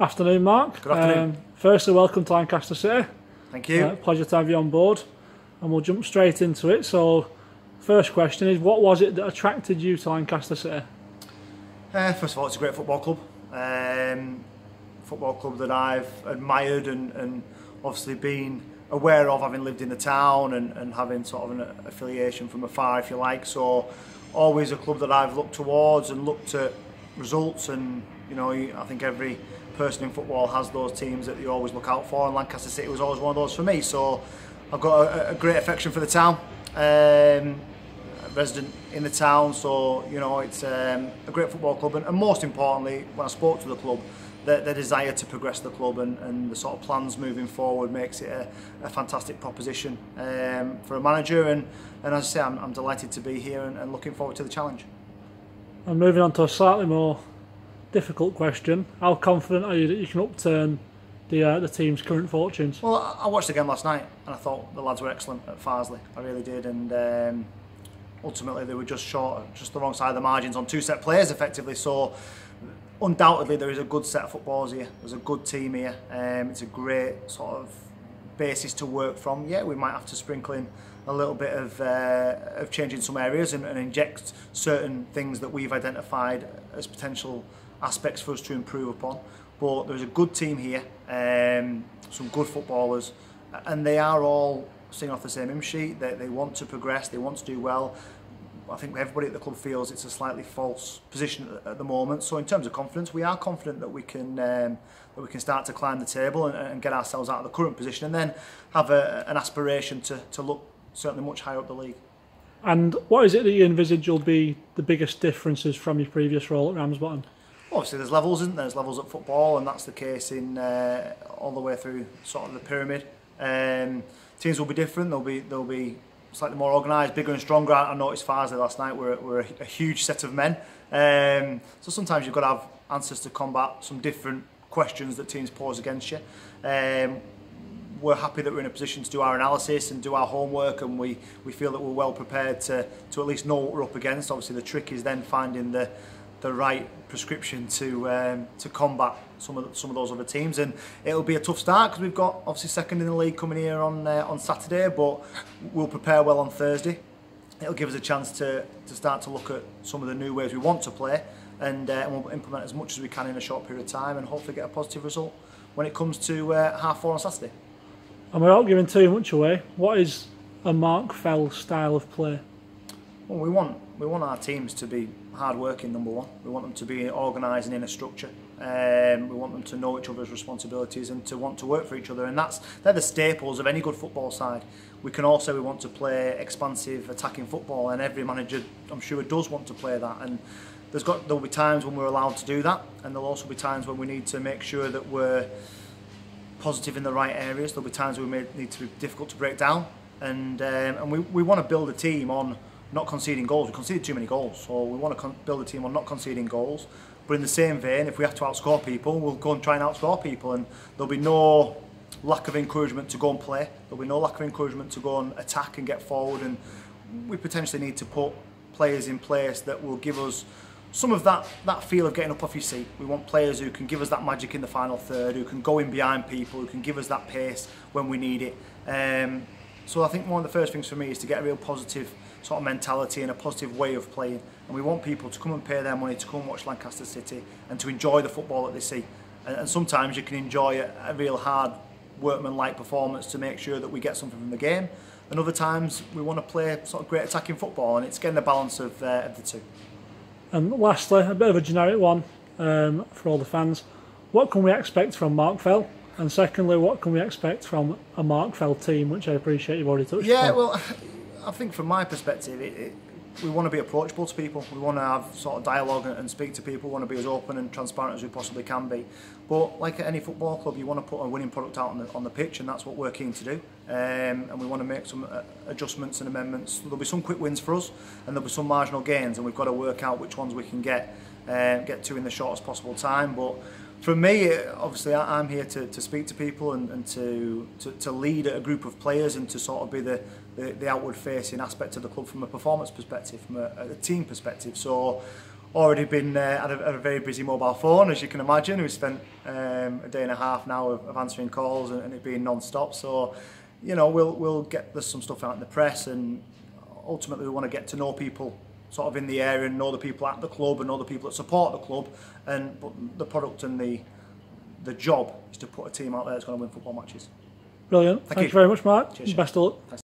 Afternoon, Mark. Good afternoon. Firstly, welcome to Lancaster City. Thank you. Pleasure to have you on board, and we'll jump straight into it. So, first question is, what was it that attracted you to Lancaster City? First of all, it's a great football club. Football club that I've admired and obviously been aware of, having lived in the town and having sort of an affiliation from afar, if you like. So, always a club that I've looked towards and looked at results, and I think every person in football has those teams that you always look out for, and Lancaster City was always one of those for me. So I've got a great affection for the town, a resident in the town, so it's a great football club, and most importantly, when I spoke to the club, the desire to progress the club and the sort of plans moving forward makes it a fantastic proposition for a manager, and as I say, I'm delighted to be here and looking forward to the challenge. And moving on to a slightly more difficult question, how confident are you that you can upturn the team's current fortunes? Well, I watched the game last night and I thought the lads were excellent at Farsley. I really did, and ultimately they were just short, just the wrong side of the margins on two set players effectively. So undoubtedly there is a good set of footballers here. There's a good team here. It's a great sort of basis to work from. Yeah, we might have to sprinkle in a little bit of change in some areas and inject certain things that we've identified as potential aspects for us to improve upon, but there's a good team here, some good footballers, and they are all singing off the same hymn sheet. They want to progress, they want to do well. I think everybody at the club feels it's a slightly false position at the moment. So in terms of confidence, we are confident that we can start to climb the table and get ourselves out of the current position, and then have an aspiration to look certainly much higher up the league. And what is it that you envisage will be the biggest differences from your previous role at Ramsbottom? Obviously there's levels, isn't there? There's levels at football, and that's the case in all the way through sort of the pyramid. Teams will be different, they'll be slightly more organised, bigger and stronger. I noticed Farsley last night were a huge set of men. So sometimes you've got to have answers to combat some different questions that teams pose against you. We're happy that we're in a position to do our analysis and do our homework, and we feel that we're well prepared to at least know what we're up against. Obviously the trick is then finding the right prescription to combat some of those other teams, and it'll be a tough start because we've got obviously second in the league coming here on Saturday, but we'll prepare well on Thursday. It'll give us a chance to start to look at some of the new ways we want to play, and we'll implement as much as we can in a short period of time, and hopefully get a positive result when it comes to 4:30 on Saturday. And without giving too much away, what is a Mark Fell style of play? Well, we want our teams to be hard working, number one. We want them to be organised and in a structure. We want them to know each other's responsibilities and to want to work for each other, and they're the staples of any good football side. We can also we want to play expansive attacking football, and every manager, I'm sure, does want to play that, and there'll be times when we're allowed to do that, and there'll also be times when we need to make sure that we're positive in the right areas. There'll be times when we need to be difficult to break down, and we want to build a team on not conceding goals. We conceded too many goals, so we want to build a team on not conceding goals. But in the same vein, if we have to outscore people, we'll go and try and outscore people, and there'll be no lack of encouragement to go and play. There'll be no lack of encouragement to go and attack and get forward, and we potentially need to put players in place that will give us some of that feel of getting up off your seat. We want players who can give us that magic in the final third, who can go in behind people, who can give us that pace when we need it. So I think one of the first things for me is to get a real positive sort of mentality and a positive way of playing, and we want people to come and pay their money to come and watch Lancaster City and to enjoy the football that they see. And sometimes you can enjoy a real hard workman-like performance to make sure that we get something from the game, and other times we want to play sort of great attacking football, and it's getting the balance of the two. And lastly, a bit of a generic one for all the fans. What can we expect from Mark Fell? And secondly, what can we expect from a Mark Fell team, which I appreciate you've already touched upon? Yeah, well, I think from my perspective, we want to be approachable to people. We want to have sort of dialogue and speak to people. We want to be as open and transparent as we possibly can be. But like at any football club, you want to put a winning product out on the pitch, and that's what we're keen to do. And we want to make some adjustments and amendments. There'll be some quick wins for us, and there'll be some marginal gains, and we've got to work out which ones we can get to in the shortest possible time. But for me, obviously, I'm here to speak to people and to lead a group of players and to sort of be the outward facing aspect of the club from a performance perspective, from a team perspective. So already been had a very busy mobile phone, as you can imagine. We've spent a day and a half now of answering calls and it being non-stop. So, you know, we'll get there's some stuff out in the press, and ultimately we want to get to know people sort of in the area and know the people at the club and know the people that support the club. But the product and the job is to put a team out there that's going to win football matches. Brilliant. Thank you very much, Mark. Cheers, Best of luck. Thanks.